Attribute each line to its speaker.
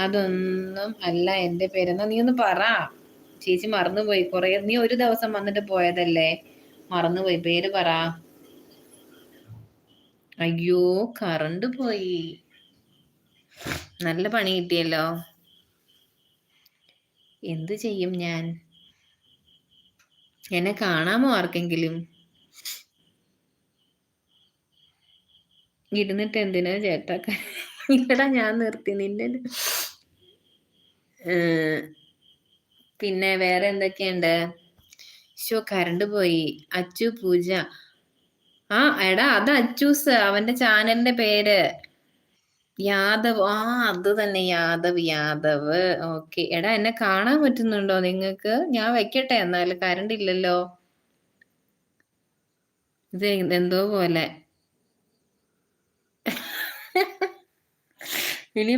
Speaker 1: അതൊന്നും അല്ല എന്റെ പേര്. എന്നാ നീ ഒന്ന് പറ. ചേച്ചി മറന്നുപോയി. നീ ഒരു ദിവസം വന്നിട്ട് പോയതല്ലേ, മറന്നുപോയി. പേര് പറ. അയ്യോ, കറണ്ട് പോയി. നല്ല പണി കിട്ടിയല്ലോ. എന്ത് ചെയ്യും ഞാൻ? എന്നെ കാണാമോ ആർക്കെങ്കിലും? ഇരുന്നിട്ട് എന്തിനാ ചേട്ടാ? ഇല്ലടാ, ഞാൻ നിർത്തി നിന്റെ. പിന്നെ വേറെ എന്തൊക്കെയുണ്ട്? കറണ്ട് പോയി. അച്ചു പൂജ. എടാ, അത് അച്ചൂസ്, അവന്റെ ചാനലിന്റെ പേര്. യാദവ്. അത് തന്നെ, യാദവ്. ഓക്കെ. എടാ, എന്നെ കാണാൻ പറ്റുന്നുണ്ടോ നിങ്ങക്ക്? ഞാൻ വെക്കട്ടെ എന്നാല്, കറണ്ട് ഇല്ലല്ലോ. ഇത് എന്തോ പോലെ. ഇനി